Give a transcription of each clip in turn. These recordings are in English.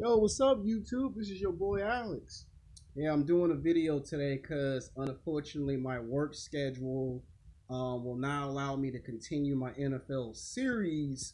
Yo, what's up, YouTube? This is your boy Alex. Yeah, I'm doing a video today because unfortunately my work schedule will not allow me to continue my NFL series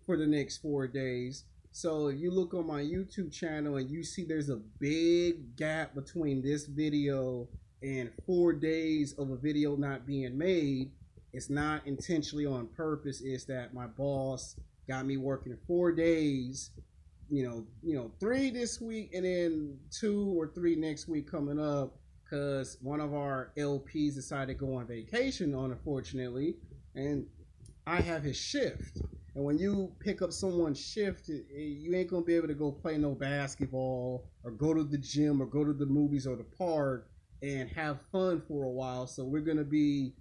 for the next 4 days. So if you look on my YouTube channel and you see there's a big gap between this video and 4 days of a video not being made, it's not intentionally on purpose. It's that my boss got me working 4 days, three this week and then 2 or 3 next week coming up because one of our LPs decided to go on vacation, unfortunately, and I have his shift. And when you pick up someone's shift, you ain't gonna be able to go play no basketball or go to the gym or go to the movies or the park and have fun for a while. So we're gonna be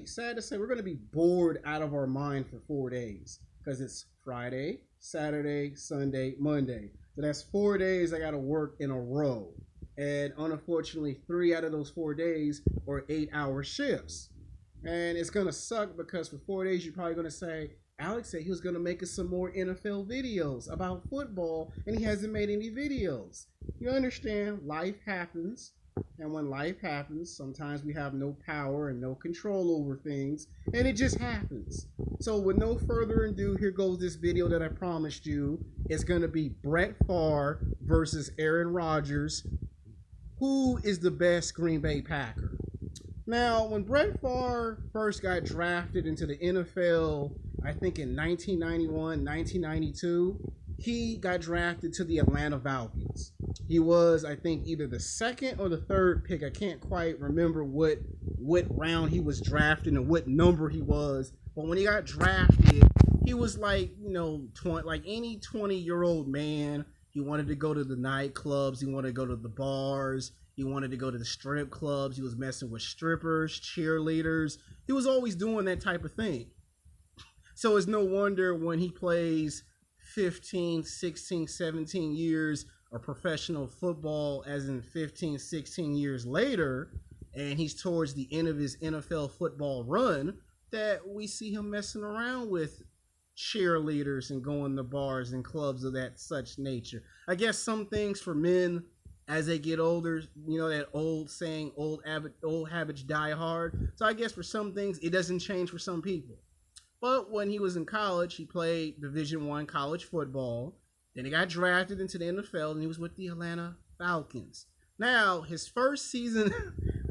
sad to say we're gonna be bored out of our mind for 4 days because it's Friday, Saturday, Sunday, Monday. So that's 4 days I gotta work in a row. And unfortunately, 3 out of those 4 days are 8-hour shifts. And it's gonna suck because for 4 days you're probably gonna say, Alex said he was gonna make us some more NFL videos about football, and he hasn't made any videos. You understand, life happens. And when life happens, sometimes we have no power and no control over things, and it just happens. So, with no further ado, here goes this video that I promised you. It's going to be Brett Favre versus Aaron Rodgers. Who is the best Green Bay Packer? Now, when Brett Favre first got drafted into the NFL, I think in 1991, 1992, he got drafted to the Atlanta Falcons. He was, I think, either the second or the third pick. I can't quite remember what round he was drafted and what number he was. But when he got drafted, he was like, 20, like any 20-year-old man. He wanted to go to the nightclubs. He wanted to go to the bars. He wanted to go to the strip clubs. He was messing with strippers, cheerleaders. He was always doing that type of thing. So it's no wonder when he plays 15, 16, 17 years of professional football, as in 15, 16 years later, and he's towards the end of his NFL football run, that we see him messing around with cheerleaders and going to bars and clubs of that such nature. I guess some things for men as they get older, that old saying, old habits die hard. So I guess for some things it doesn't change for some people. But when he was in college, he played Division I college football. Then he got drafted into the NFL, and he was with the Atlanta Falcons. Now, his first season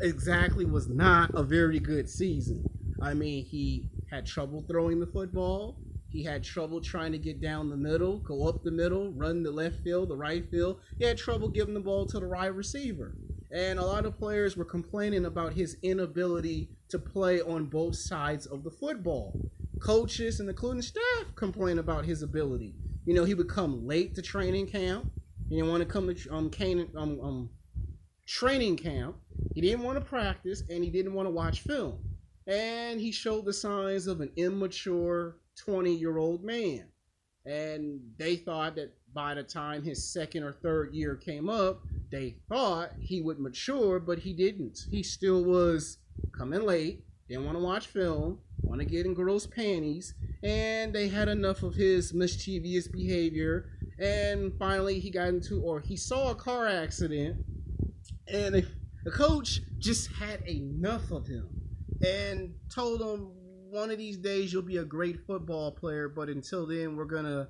exactly was not a very good season. I mean, he had trouble throwing the football. He had trouble trying to get down the middle, go up the middle, run the left field, the right field. He had trouble giving the ball to the right receiver. And a lot of players were complaining about his inability to play on both sides of the football. Coaches and including staff complain about his ability. He would come late to training camp. He didn't want to come to training camp. He didn't want to practice, and he didn't want to watch film. And he showed the signs of an immature 20-year-old man. And they thought that by the time his second or third year came up, they thought he would mature, but he didn't. He still was coming late, didn't want to watch film, want to get in girls' panties, and they had enough of his mischievous behavior. And finally, he saw a car accident, and the coach just had enough of him and told him, one of these days you'll be a great football player, but until then we're gonna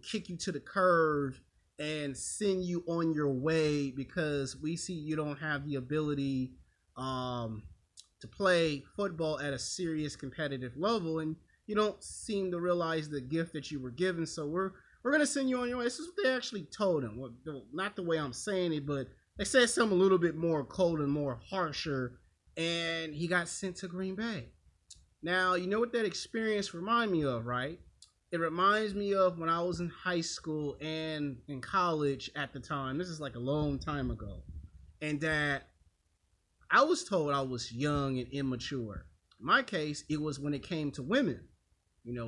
kick you to the curb and send you on your way because we see you don't have the ability to play football at a serious competitive level, and you don't seem to realize the gift that you were given. So we're gonna send you on your way. This is what they actually told him. Well, not the way I'm saying it, but they said something a little bit more cold and more harsher, and he got sent to Green Bay. Now, you know what that experience reminded me of, right? It reminds me of when I was in high school and in college at the time. This is like a long time ago. And that I was told I was young and immature. In my case, it was when it came to women.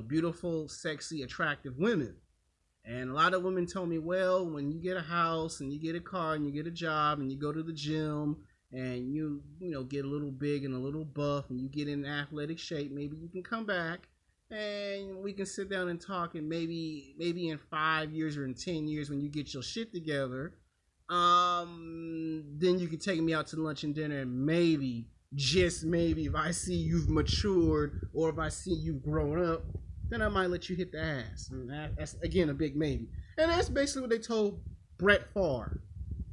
Beautiful, sexy, attractive women. And a lot of women told me, well, when you get a house and you get a car and you get a job and you go to the gym and you get a little big and a little buff and you get in athletic shape, maybe you can come back and we can sit down and talk, and maybe in 5 years or in 10 years when you get your shit together, then you can take me out to lunch and dinner, and maybe, just maybe, if I see you've matured or if I see you've grown up, then I might let you hit the ass. And that's again a big maybe. And that's basically what they told Brett Favre.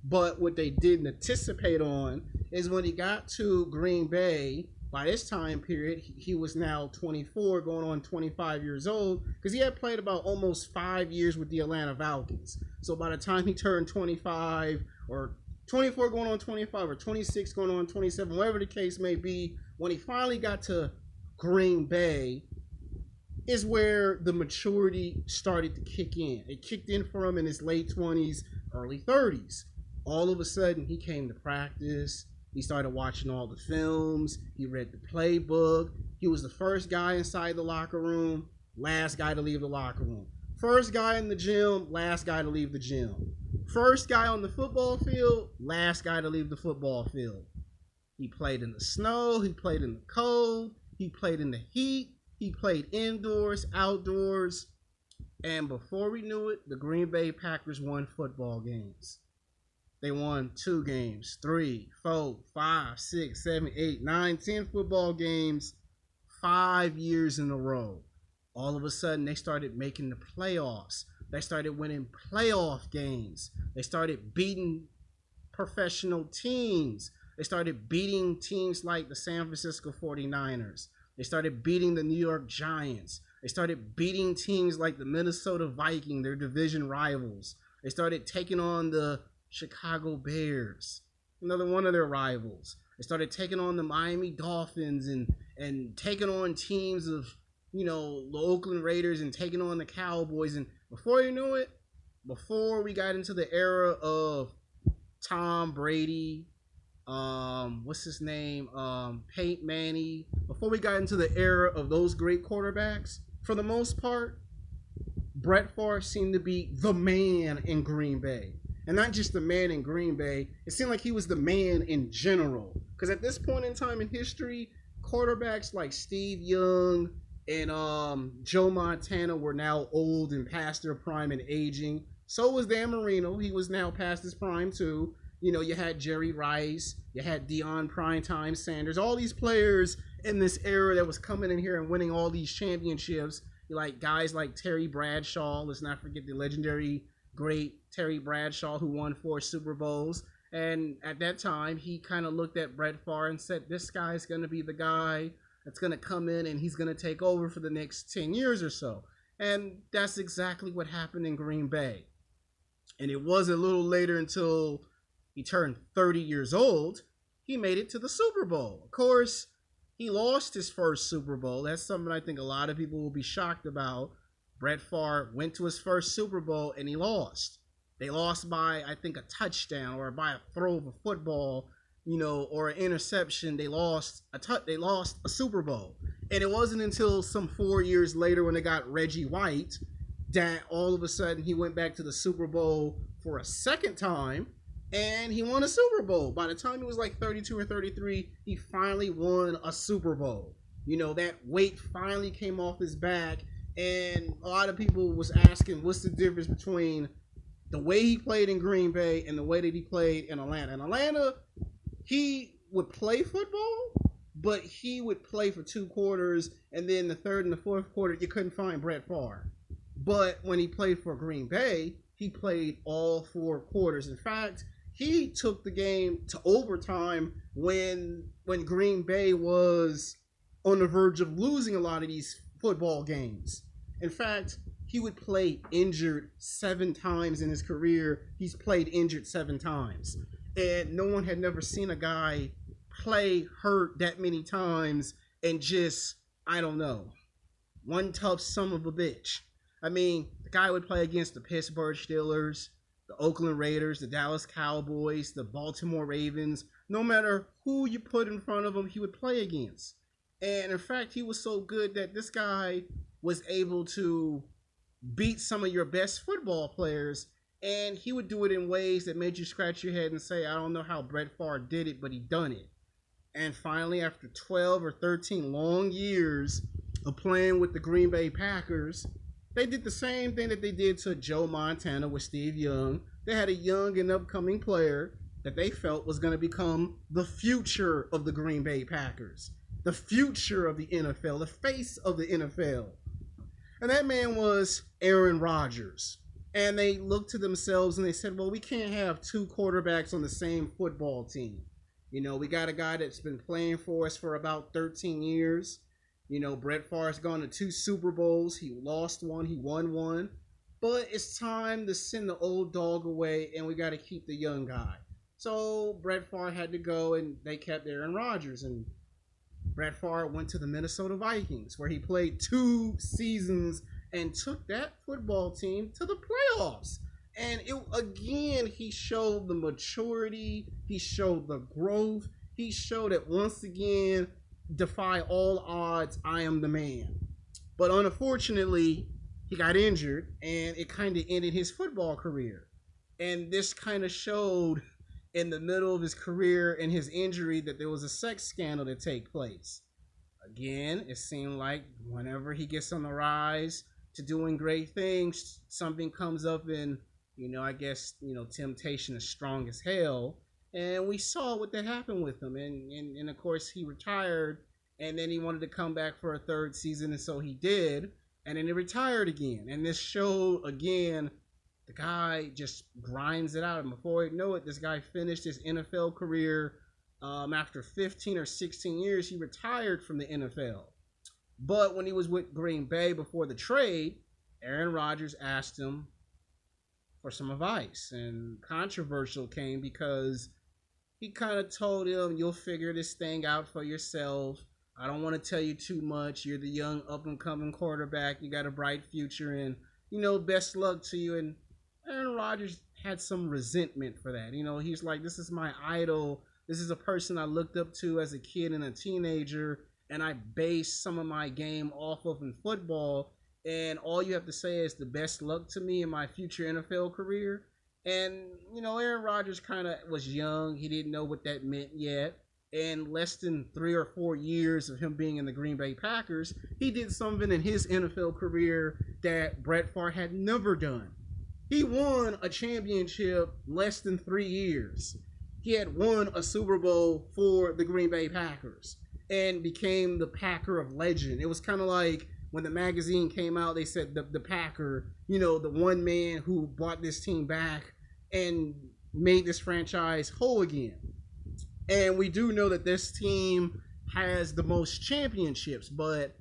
But what they didn't anticipate on is when he got to Green Bay. By this time period, he was now 24, going on 25 years old, because he had played about almost 5 years with the Atlanta Falcons. So by the time he turned 25, or 24 going on 25, or 26 going on 27, whatever the case may be, when he finally got to Green Bay, is where the maturity started to kick in. It kicked in for him in his late 20s, early 30s. All of a sudden, he came to practice. He started watching all the films. He read the playbook. He was the first guy inside the locker room, last guy to leave the locker room. First guy in the gym, last guy to leave the gym. First guy on the football field, last guy to leave the football field. He played in the snow. He played in the cold. He played in the heat. He played indoors, outdoors. And before we knew it, the Green Bay Packers won football games. They won 2 games, 3, 4, 5, 6, 7, 8, 9, 10 football games, 5 years in a row. All of a sudden, they started making the playoffs. They started winning playoff games. They started beating professional teams. They started beating teams like the San Francisco 49ers. They started beating the New York Giants. They started beating teams like the Minnesota Vikings, their division rivals. They started taking on the Chicago Bears, another one of their rivals. They started taking on the Miami Dolphins and taking on teams of, the Oakland Raiders, and taking on the Cowboys. And before you knew it, before we got into the era of Tom Brady, what's his name, Peyton Manning, before we got into the era of those great quarterbacks, for the most part, Brett Favre seemed to be the man in Green Bay. And not just the man in Green Bay, it seemed like he was the man in general. Because at this point in time in history, quarterbacks like Steve Young and Joe Montana were now old and past their prime and aging. So was Dan Marino. He was now past his prime too. You had Jerry Rice, you had Deion Primetime Sanders, all these players in this era that was coming in here and winning all these championships. Like guys like Terry Bradshaw, let's not forget the legendary great Terry Bradshaw, who won 4 Super Bowls. And at that time, he kind of looked at Brett Favre and said, this guy's going to be the guy that's going to come in and he's going to take over for the next 10 years or so. And that's exactly what happened in Green Bay. And it wasn't a little later until he turned 30 years old, he made it to the Super Bowl. Of course, he lost his first Super Bowl. That's something I think a lot of people will be shocked about. Brett Favre went to his first Super Bowl and he lost. They lost by, I think, a touchdown or by a throw of a football, or an interception. They lost a Super Bowl. And it wasn't until some 4 years later when they got Reggie White that all of a sudden he went back to the Super Bowl for a second time and he won a Super Bowl. By the time he was like 32 or 33, he finally won a Super Bowl. That weight finally came off his back. And a lot of people was asking, what's the difference between the way he played in Green Bay and the way that he played in Atlanta? In Atlanta, he would play football, but he would play for 2 quarters, and then the third and the fourth quarter, you couldn't find Brett Favre. But when he played for Green Bay, he played all 4 quarters. In fact, he took the game to overtime when Green Bay was on the verge of losing a lot of these football games. In fact, he would play injured 7 times in his career. He's played injured 7 times. And no one had never seen a guy play hurt that many times and just, I don't know, one tough son of a bitch. I mean, the guy would play against the Pittsburgh Steelers, the Oakland Raiders, the Dallas Cowboys, the Baltimore Ravens. No matter who you put in front of him, he would play against. And in fact, he was so good that this guy was able to beat some of your best football players, and he would do it in ways that made you scratch your head and say, I don't know how Brett Favre did it, but he done it. And finally, after 12 or 13 long years, of playing with the Green Bay Packers, they did the same thing that they did to Joe Montana with Steve Young. They had a young and upcoming player that they felt was going to become the future of the Green Bay Packers, the future of the NFL, the face of the NFL. And that man was Aaron Rodgers. And they looked to themselves and they said, well, we can't have two quarterbacks on the same football team. You know, we got a guy that's been playing for us for about 13 years. You know, Brett Favre's gone to 2 Super Bowls. He lost one, he won one. But it's time to send the old dog away and we got to keep the young guy. So Brett Favre had to go and they kept Aaron Rodgers. And Brett Favre went to the Minnesota Vikings where he played 2 seasons and took that football team to the playoffs. And he showed the maturity, he showed the growth, he showed that once again, defy all odds, I am the man. But unfortunately, he got injured and it kind of ended his football career. And this kind of showed in the middle of his career and his injury that there was a sex scandal to take place. Again, it seemed like whenever he gets on the rise to doing great things, something comes up and, I guess, temptation is strong as hell. And we saw what that happened with him. And of course, he retired and then he wanted to come back for a 3rd season. And so he did. And then he retired again. And this showed, again, the guy just grinds it out. And before you know it, this guy finished his NFL career. After 15 or 16 years, he retired from the NFL. But when he was with Green Bay before the trade, Aaron Rodgers asked him for some advice. And controversial came because he kind of told him, you'll figure this thing out for yourself. I don't want to tell you too much. You're the young up-and-coming quarterback. You got a bright future and, best luck to you. And Aaron Rodgers had some resentment for that. He's like, this is my idol. This is a person I looked up to as a kid and a teenager. And I base some of my game off of in football. And all you have to say is the best luck to me in my future NFL career. And, Aaron Rodgers kind of was young. He didn't know what that meant yet. And less than 3 or 4 years of him being in the Green Bay Packers, he did something in his NFL career that Brett Favre had never done. He won a championship less than 3 years. He had won a Super Bowl for the Green Bay Packers and became the Packer of legend. It was kind of like when the magazine came out, they said the Packer, the one man who brought this team back and made this franchise whole again. And we do know that this team has the most championships, but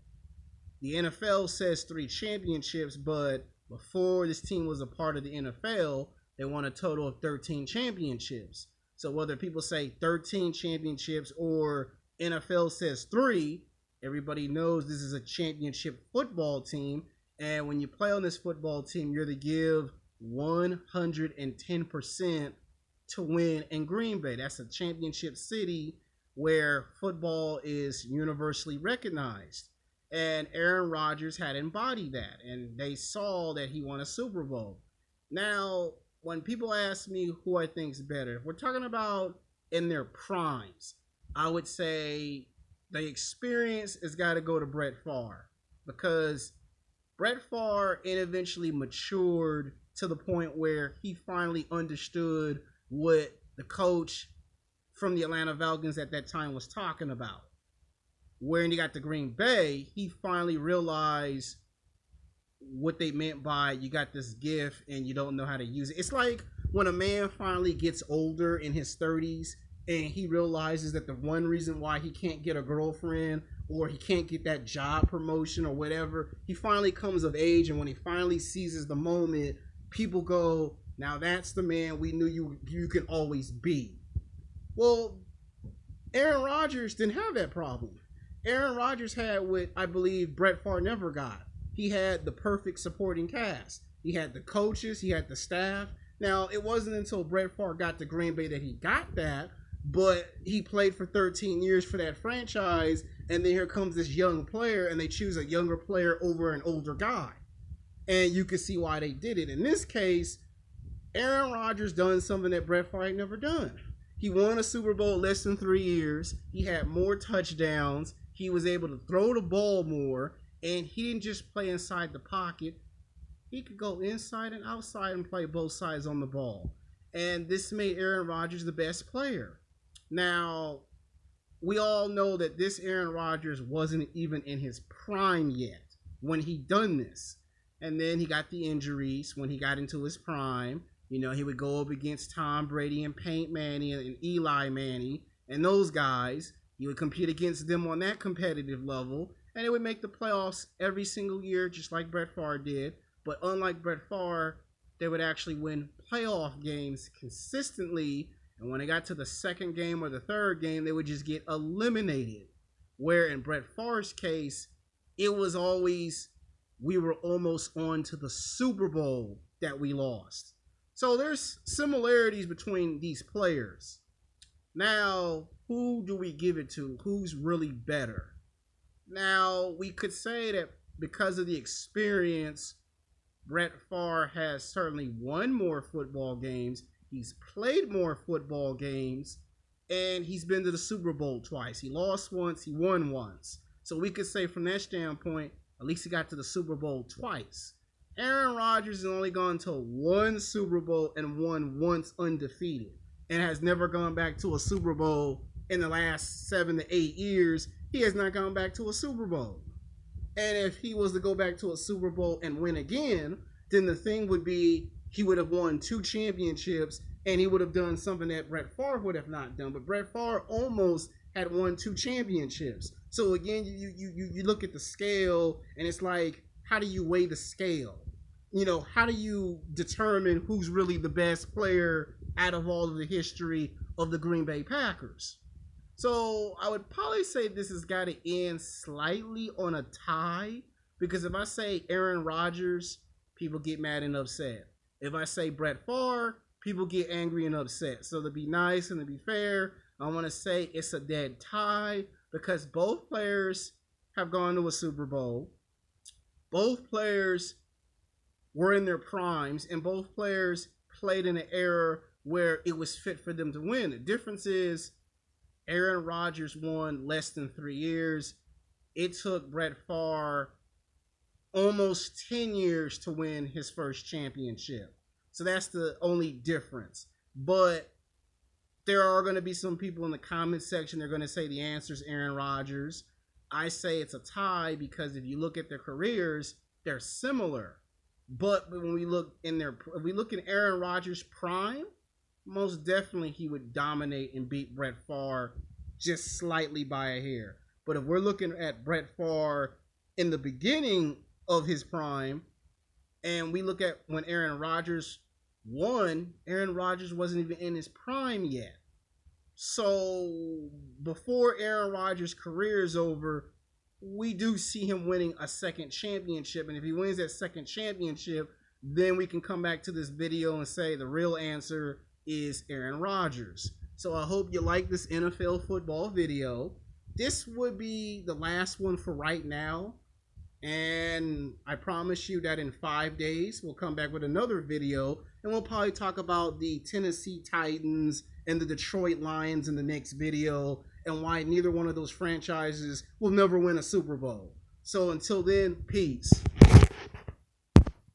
the NFL says 3 championships, but before this team was a part of the NFL, they won a total of 13 championships. So whether people say 13 championships or NFL says 3, everybody knows this is a championship football team. And when you play on this football team, you're to give 110% to win in Green Bay. That's a championship city where football is universally recognized. And Aaron Rodgers had embodied that. And they saw that he won a Super Bowl. Now, when people ask me who I think is better, if we're talking about in their primes, I would say the experience has got to go to Brett Favre, because Brett Favre eventually matured to the point where he finally understood what the coach from the Atlanta Falcons at that time was talking about. When he got to Green Bay, he finally realized what they meant by you got this gift and you don't know how to use it. It's like when a man finally gets older in his 30s and he realizes that the one reason why he can't get a girlfriend or he can't get that job promotion or whatever, he finally comes of age, and when he finally seizes the moment, people go, now that's the man we knew you can always be. Well, Aaron Rodgers didn't have that problem. Aaron Rodgers had what I believe Brett Favre never got. He had the perfect supporting cast. He had the coaches, he had the staff. Now, it wasn't until Brett Favre got to Green Bay that he got that, but he played for 13 years for that franchise, and then here comes this young player, and they choose a younger player over an older guy. And you can see why they did it. In this case, Aaron Rodgers done something that Brett Favre had never done. He won a Super Bowl less than 3 years. He had more touchdowns. He was able to throw the ball more. And he didn't just play inside the pocket. He could go inside and outside and play both sides on the ball. And this made Aaron Rodgers the best player. Now, we all know that this Aaron Rodgers wasn't even in his prime yet when he done this. And then he got the injuries when he got into his prime. You know, he would go up against Tom Brady and Peyton Manning and Eli Manning and those guys. He would compete against them on that competitive level. And it would make the playoffs every single year, just like Brett Favre did. But unlike Brett Favre, they would actually win playoff games consistently. And when they got to the second game or the third game, they would just get eliminated. Where in Brett Favre's case, it was always, we were almost on to the Super Bowl that we lost. So there's similarities between these players. Now, who do we give it to? Who's really better? Now, we could say that because of the experience, Brett Favre has certainly won more football games. He's played more football games, and he's been to the Super Bowl twice. He lost once, he won once. So we could say from that standpoint, at least he got to the Super Bowl twice. Aaron Rodgers has only gone to one Super Bowl and won once undefeated, and has never gone back to a Super Bowl in the last 7 to 8 years. He has not gone back to a Super Bowl. And if he was to go back to a Super Bowl and win again, then the thing would be he would have won 2 championships, and he would have done something that Brett Favre would have not done. But Brett Favre almost had won 2 championships. So again, you look at the scale, and it's like, how do you weigh the scale? You know, how do you determine who's really the best player out of all of the history of the Green Bay Packers? So I would probably say this has got to end slightly on a tie, because if I say Aaron Rodgers, people get mad and upset. If I say Brett Favre, people get angry and upset. So to be nice and to be fair, I want to say it's a dead tie, because both players have gone to a Super Bowl. Both players were in their primes, and both players played in an era where it was fit for them to win. The difference is Aaron Rodgers won less than 3 years. It took Brett Favre almost 10 years to win his first championship. So that's the only difference. But there are going to be some people in the comment section, they're going to say the answer is Aaron Rodgers. I say it's a tie because if you look at their careers, they're similar. But when we look if we look in Aaron Rodgers' prime, most definitely he would dominate and beat Brett Favre just slightly by a hair. But if we're looking at Brett Favre in the beginning of his prime, and we look at when Aaron Rodgers won, Aaron Rodgers wasn't even in his prime yet. So before Aaron Rodgers' career is over, we do see him winning a second championship. And if he wins that second championship, then we can come back to this video and say the real answer is Aaron Rodgers. So I hope you like this NFL football video. This would be the last one for right now. And I promise you that in 5 days, we'll come back with another video. And we'll probably talk about the Tennessee Titans and the Detroit Lions in the next video, and why neither one of those franchises will never win a Super Bowl. So until then, peace.